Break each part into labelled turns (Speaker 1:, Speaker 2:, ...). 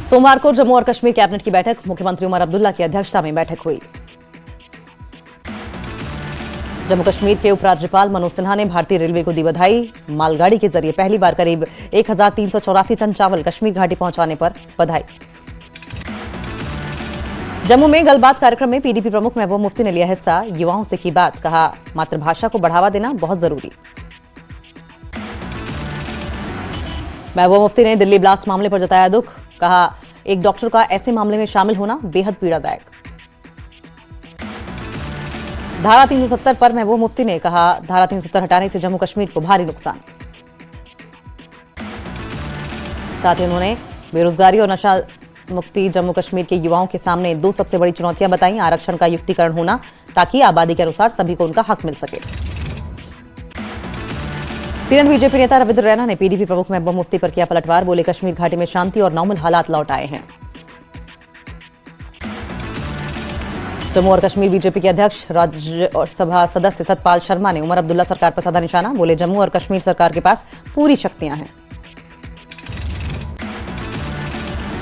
Speaker 1: सोमवार को जम्मू और कश्मीर कैबिनेट की बैठक मुख्यमंत्री उमर अब्दुल्ला की अध्यक्षता में बैठक हुई। जम्मू कश्मीर के उपराज्यपाल मनोज सिन्हा ने भारतीय रेलवे को दी बधाई। मालगाड़ी के जरिए पहली बार करीब 1384 टन चावल कश्मीर घाटी पहुंचाने पर बधाई। जम्मू में गलबात कार्यक्रम में पीडीपी प्रमुख महबूबा मुफ्ती ने लिया हिस्सा। युवाओं से की बात, कहा मातृभाषा को बढ़ावा देना बहुत जरूरी। महबूबा मुफ्ती ने दिल्ली ब्लास्ट मामले पर जताया दुख, कहा एक डॉक्टर का ऐसे मामले में शामिल होना बेहद पीड़ादायक। धारा 370 पर महबूबा मुफ्ती ने कहा धारा 370 हटाने से जम्मू कश्मीर को भारी नुकसान। साथ ही उन्होंने बेरोजगारी और नशा मुक्ति जम्मू कश्मीर के युवाओं के सामने दो सबसे बड़ी चुनौतियां बताई। आरक्षण का युक्तिकरण होना ताकि आबादी के अनुसार सभी को उनका हक मिल सके। सीनियर बीजेपी नेता रविंद्र रैना ने पीडीपी प्रमुख महबूबा मुफ्ती पर किया पलटवार। बोले कश्मीर घाटी में शांति और नॉर्मल हालात लौट आए हैं। जम्मू और कश्मीर बीजेपी के अध्यक्ष राज्यसभा सदस्य सतपाल शर्मा ने उमर अब्दुल्ला सरकार पर साधा निशाना। बोले जम्मू और कश्मीर सरकार के पास पूरी शक्तियां हैं।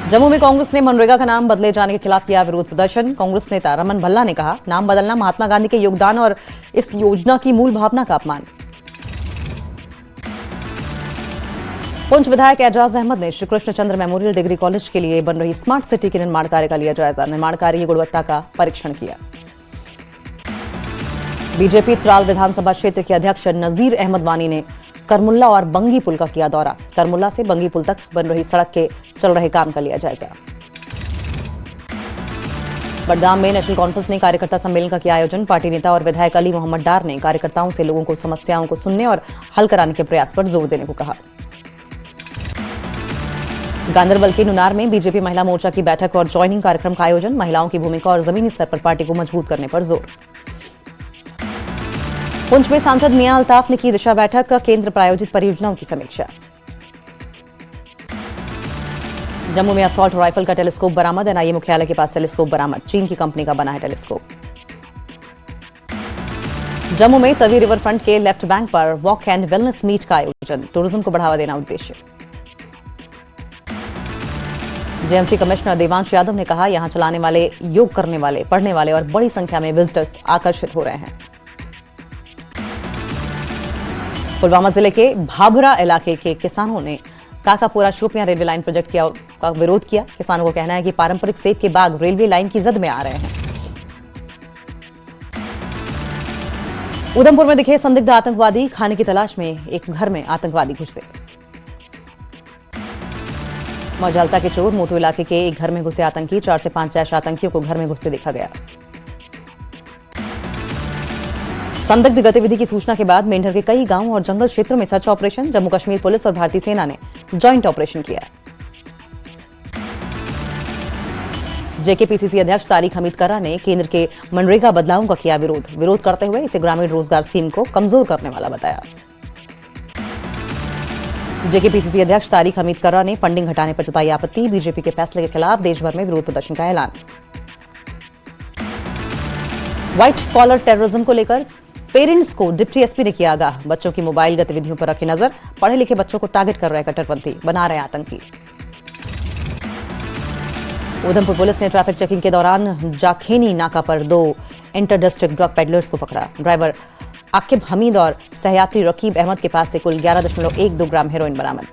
Speaker 1: जम्मू में कांग्रेस ने मनरेगा का नाम बदले जाने के खिलाफ किया विरोध प्रदर्शन। कांग्रेस नेता रमन भल्ला ने कहा नाम बदलना महात्मा गांधी के योगदान और इस योजना की मूल भावना का अपमान। पुंछ विधायक एजाज अहमद ने Shri Krishnachandra memorial degree college के लिए बन रही स्मार्ट सिटी के निर्माण कार्य का लिया जायजा। निर्माण कार्य की गुणवत्ता का परीक्षण किया। बीजेपी त्राल विधानसभा क्षेत्र के अध्यक्ष नजीर अहमद वानी ने करमुल्ला और बंगी पुल का किया दौरा। करमुल्ला से बंगी पुल तक बन रही सड़क के चल रहे काम का लिया जायजा। बडगाम में नेशनल कॉन्फ्रेंस ने कार्यकर्ता सम्मेलन का किया आयोजन। पार्टी नेता और विधायक अली मोहम्मद डार ने कार्यकर्ताओं से लोगों को समस्याओं को सुनने और हल कराने के प्रयास पर जोर देने को कहा। गांदरबल के नुनार में बीजेपी महिला मोर्चा की बैठक और ज्वाइनिंग कार्यक्रम का आयोजन। महिलाओं की भूमिका और जमीनी स्तर पर पार्टी को मजबूत करने पर जोर। पुंछ में सांसद मियां अल्ताफ ने की दिशा बैठक, केंद्र प्रायोजित परियोजनाओं की समीक्षा। जम्मू में असॉल्ट राइफल का टेलीस्कोप बरामद। एनआईए मुख्यालय के पास टेलीस्कोप बरामद। चीन की कंपनी का बना है टेलीस्कोप। जम्मू में तवी रिवर फ्रंट के लेफ्ट बैंक पर वॉक एंड वेलनेस मीट का आयोजन। टूरिज्म को बढ़ावा देना उद्देश्य। जेएमसी कमिश्नर देवांश यादव ने कहा यहां चलाने वाले, योग करने वाले, पढ़ने वाले और बड़ी संख्या में विजिटर्स आकर्षित हो रहे हैं। पुलवामा जिले के भाभरा इलाके के किसानों ने Kakapora Shopian railway line project का विरोध किया। किसानों का कहना है कि पारंपरिक सेब के बाग रेलवे लाइन की जद में आ रहे हैं। उधमपुर में दिखे संदिग्ध आतंकवादी। खाने की तलाश में एक घर में आतंकवादी घुसे। मौजलता के चोर मोटू इलाके के एक घर में घुसे आतंकी। 4 से 5 जैश आतंकियों को घर में घुसते देखा गया। संदिग्ध गतिविधि की सूचना के बाद मेंढर के कई गांवों और जंगल क्षेत्रों में search operation. Jammu Kashmir police और भारतीय सेना ने जॉइंट ऑपरेशन किया। जेकेपीसीसी अध्यक्ष तारिक हमीद कर्रा ने केंद्र के मनरेगा बदलावों का किया विरोध। विरोध करते हुए इसे ग्रामीण रोजगार स्कीम को कमजोर करने वाला बताया। जेकेपीसीसी अध्यक्ष तारिक हमीद कर्रा ने फंडिंग घटाने पर जताई आपत्ति। बीजेपी के फैसले के खिलाफ देश भर में विरोध प्रदर्शन का ऐलान। व्हाइट कॉलर टेररिज्म को लेकर पेरेंट्स को डिप्टी एसपी ने किया आगाह। बच्चों की मोबाइल गतिविधियों पर रखी नजर। पढ़े लिखे बच्चों को टारगेट कर रहे कट्टरपंथी, बना रहे आतंकी। उधमपुर पुलिस ने ट्रैफिक चेकिंग के दौरान जाखेनी नाका पर 2 इंटर डिस्ट्रिक्ट ड्रग पेडलर्स को पकड़ा। ड्राइवर आकिब हमीद और सहयात्री रकीब अहमद के पास से कुल 11.12 ग्राम हेरोइन बरामद।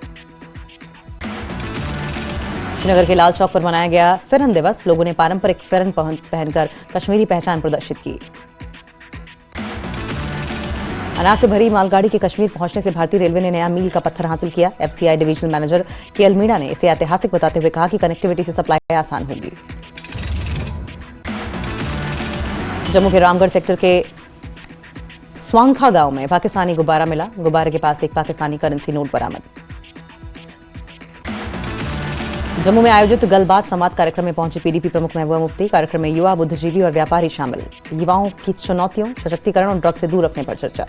Speaker 1: श्रीनगर के लाल चौक पर मनाया गया फिरन दिवस। लोगों ने पारंपरिक फिरन पहनकर कश्मीरी पहचान प्रदर्शित की। अनाज से भरी मालगाड़ी के कश्मीर पहुंचने से भारतीय रेलवे ने नया मील का पत्थर हासिल किया। FCI divisional manager KL Meena ने इसे ऐतिहासिक बताते हुए कहा कि कनेक्टिविटी से सप्लाई आसान होगी। जम्मू के रामगढ़ सेक्टर के स्वांखा गांव में पाकिस्तानी गुब्बारा मिला। गुब्बारे के पास एक पाकिस्तानी करेंसी नोट बरामद। जम्मू में आयोजित गलबात संवाद कार्यक्रम में पहुंची पीडीपी प्रमुख महबूबा मुफ्ती। कार्यक्रम में युवा, बुद्धिजीवी और व्यापारी शामिल। युवाओं की चुनौतियों, सशक्तिकरण और ड्रग्स से दूर रखने पर चर्चा।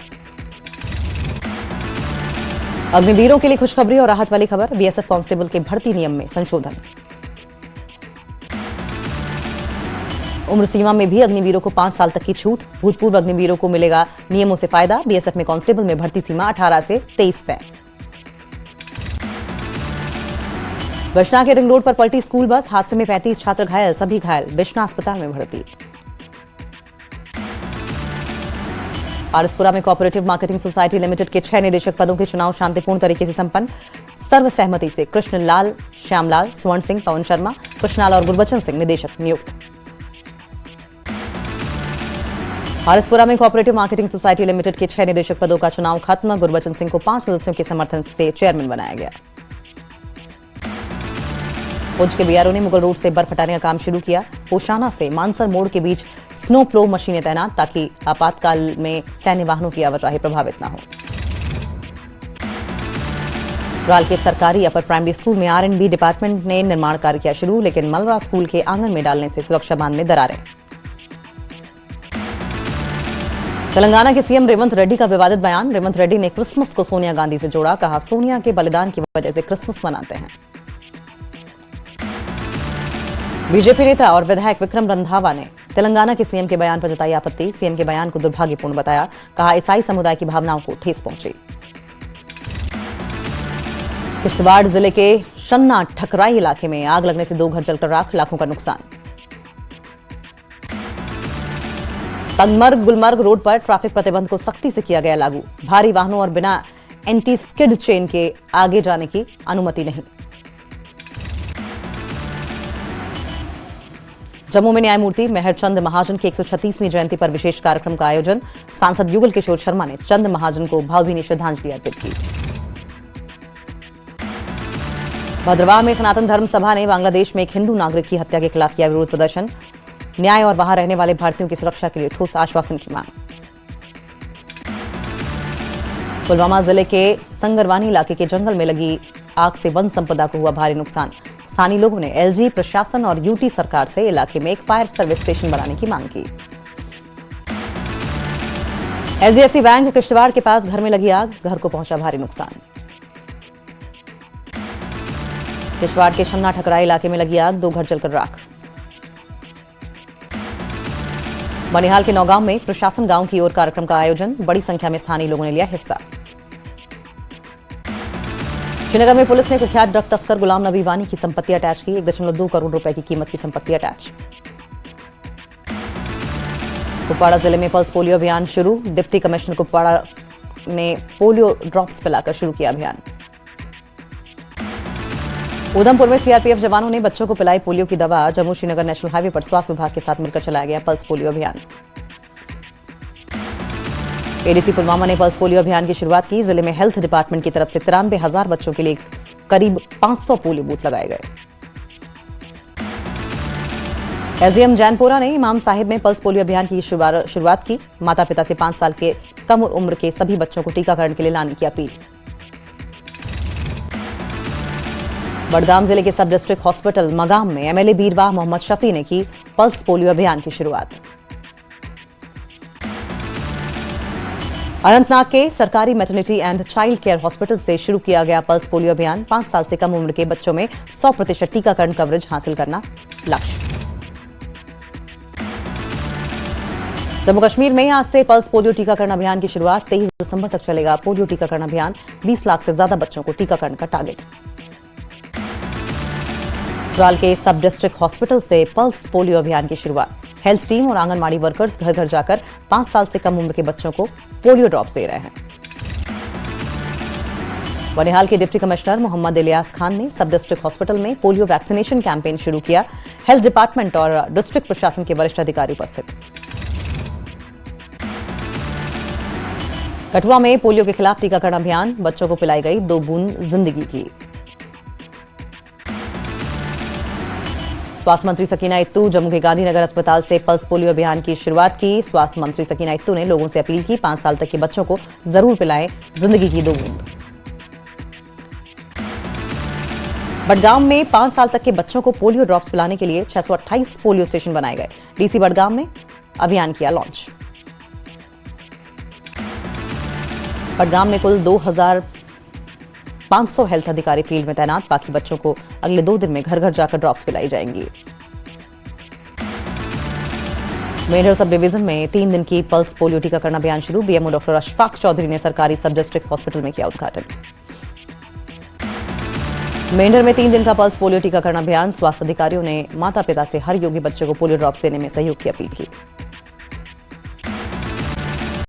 Speaker 1: अग्निवीरों के लिए खुशखबरी और राहत वाली खबर। बीएसएफ कांस्टेबल के भर्ती नियम में संशोधन। उम्र सीमा में भी अग्निवीरों को 5 साल तक की छूट। भूतपूर्व अग्निवीरों को मिलेगा नियमों से फायदा। बीएसएफ में कांस्टेबल में भर्ती सीमा 18 से 23 तय। बिश्ना के रिंग रोड पर पलटी स्कूल बस, हादसे में 35 छात्र घायल, सभी घायल बिश्ना अस्पताल में भर्ती। पारसपुरा में कोऑपरेटिव मार्केटिंग सोसाइटी लिमिटेड के 6 निदेशक पदों के चुनाव शांतिपूर्ण तरीके से संपन्न, सर्वसहमति से कृष्णलाल, श्यामलाल, स्वर्ण सिंह, पवन शर्मा, कृष्णलाल और गुरबचन सिंह निदेशक नियुक्त। पारसपुरा में कोऑपरेटिव मार्केटिंग सोसाइटी लिमिटेड के 6 निदेशक पदों का चुनाव खत्म, गुरबचन सिंह को 5 सदस्यों के समर्थन से चेयरमैन बनाया गया। पुंछ के बीआरओ ने मुगल रोड से बर्फ हटाने का काम शुरू किया। पोशाना से मानसर मोड़ के बीच स्नो प्लो मशीनें तैनात, ताकि आपातकाल में सैन्य वाहनों की आवाजाही प्रभावित न हो। राल के सरकारी अपर प्राइमरी स्कूल में R&B डिपार्टमेंट ने निर्माण कार्य किया शुरू, लेकिन मलरा स्कूल के आंगन में डालने से सुरक्षा बांध में दरारें। तेलंगाना के सीएम रेवंत रेड्डी का विवादित बयान। रेवंत रेड्डी ने क्रिसमस को सोनिया गांधी से जोड़ा, कहा सोनिया के बलिदान की वजह से क्रिसमस मनाते हैं। बीजेपी नेता और विधायक विक्रम रंधावा ने तेलंगाना के सीएम के बयान पर जताई आपत्ति। सीएम के बयान को दुर्भाग्यपूर्ण बताया, कहा ईसाई समुदाय की भावनाओं को ठेस पहुंची। किश्तवाड़ जिले के शन्ना ठकराई इलाके में आग लगने से 2 घर जलकर राख, लाखों का नुकसान। तंगमर्ग गुलमर्ग रोड पर ट्रैफिक प्रतिबंध को सख्ती से किया गया लागू, भारी वाहनों और बिना एंटी स्किड चेन के आगे जाने की अनुमति नहीं। जम्मू में न्यायमूर्ति मेहरचंद महाजन की 136वीं जयंती पर विशेष कार्यक्रम का आयोजन। सांसद युगल किशोर शर्मा ने चंद महाजन को भावभीनी श्रद्धांजलि अर्पित की। भद्रवाह में सनातन धर्म सभा ने बांग्लादेश में एक हिंदू नागरिक की हत्या के खिलाफ किया विरोध प्रदर्शन, न्याय और वहां रहने वाले भारतीयों की सुरक्षा के लिए ठोस आश्वासन की मांग। पुलवामा जिले के संगरवानी इलाके के जंगल में लगी आग से वन संपदा को हुआ भारी नुकसान। स्थानीय लोगों ने एलजी प्रशासन और यूटी सरकार से इलाके में एक फायर सर्विस स्टेशन बनाने की मांग की। एचडीएफसी बैंक किश्तवाड़ के पास घर में लगी आग, घर को पहुंचा भारी नुकसान। किश्तवाड़ के शन्ना ठकराई इलाके में लगी आग, 2 घर जलकर राख। बनिहाल के नौगांव में प्रशासन गांव की ओर कार्यक्रम का आयोजन, बड़ी संख्या में स्थानीय लोगों ने लिया हिस्सा। श्रीनगर में पुलिस ने कुख्यात ड्रग तस्कर गुलाम नबी वानी की संपत्ति अटैच की, 1.2 करोड़ रुपए की कीमत की संपत्ति अटैच। कुपवाड़ा जिले में पल्स पोलियो अभियान शुरू, डिप्टी कमिश्नर कुपवाड़ा ने पोलियो ड्रॉप्स पिलाकर शुरू किया अभियान। उधमपुर में सीआरपीएफ जवानों ने बच्चों को पिलाई पोलियो की दवा, जम्मू श्रीनगर नेशनल हाईवे पर स्वास्थ्य विभाग के साथ मिलकर चलाया गया पल्स पोलियो अभियान। एडीसी पुलवामा ने पल्स पोलियो अभियान की शुरुआत की, जिले में हेल्थ डिपार्टमेंट की तरफ से 93,000 बच्चों के लिए करीब 500 पोलियो बूथ लगाए गए। एसडीएम जैनपुरा ने इमाम साहिब में पल्स पोलियो अभियान की शुरुआत की, माता पिता से 5 साल के कम उम्र के सभी बच्चों को टीकाकरण के लिए लाने की अपील। बड़गाम जिले के सब डिस्ट्रिक्ट हॉस्पिटल मगाम में एमएलए बीरवाह मोहम्मद शफी ने की पल्स पोलियो अभियान की शुरुआत। अनंतनाग के सरकारी maternity and child care hospital से शुरू किया गया पल्स पोलियो अभियान, 5 साल से कम उम्र के बच्चों में 100% टीकाकरण कवरेज हासिल करना लक्ष्य। जम्मू कश्मीर में आज से पल्स पोलियो टीकाकरण अभियान की शुरुआत, 23 दिसंबर तक चलेगा पोलियो टीकाकरण अभियान, 20 लाख से ज्यादा बच्चों को टीकाकरण का टारगेट। राल के सब डिस्ट्रिक्ट हॉस्पिटल से पल्स पोलियो अभियान की शुरुआत, हेल्थ टीम और आंगनबाड़ी वर्कर्स घर घर जाकर 5 साल से कम उम्र के बच्चों को पोलियो ड्रॉप्स दे रहे हैं। बनिहाल के डिप्टी कमिश्नर मोहम्मद इलियास खान ने सब डिस्ट्रिक्ट हॉस्पिटल में पोलियो वैक्सीनेशन कैंपेन शुरू किया, हेल्थ डिपार्टमेंट और डिस्ट्रिक्ट प्रशासन के वरिष्ठ अधिकारी उपस्थित। कठुआ में पोलियो के खिलाफ टीकाकरण अभियान, बच्चों को पिलाई गई 2 बूंद जिंदगी की। स्वास्थ्य मंत्री सकीना इत्तू जम्मू के गांधीनगर अस्पताल से पल्स पोलियो अभियान की शुरुआत की। स्वास्थ्य मंत्री सकीना इत्तू ने लोगों से अपील की 5 साल तक के बच्चों को जरूर पिलाएं जिंदगी की 2 बूंद। बड़गाम में 5 साल तक के बच्चों को पोलियो ड्रॉप्स पिलाने के लिए 628 पोलियो स्टेशन बनाए गए। डीसी बड़गाम ने अभियान किया लॉन्च। बड़गाम में कुल 2,500 हेल्थ अधिकारी फील्ड में तैनात, बाकी बच्चों को अगले 2 दिन में घर घर जाकर ड्रॉप्स पिलाई जाएंगी। मेढर सब डिवीजन में 3 दिन की पल्स पोलियो टीकाकरण अभियान शुरू, बीएमओ डॉक्टर अशफाक चौधरी ने सरकारी सब डिस्ट्रिक्ट हॉस्पिटल में किया उद्घाटन। मेंढर में 3 दिन का पल्स पोलियो टीकाकरण अभियान। स्वास्थ्य अधिकारियों ने माता पिता से हर योग्य बच्चे को पोलियो ड्रॉप्स देने में सहयोग की अपील की।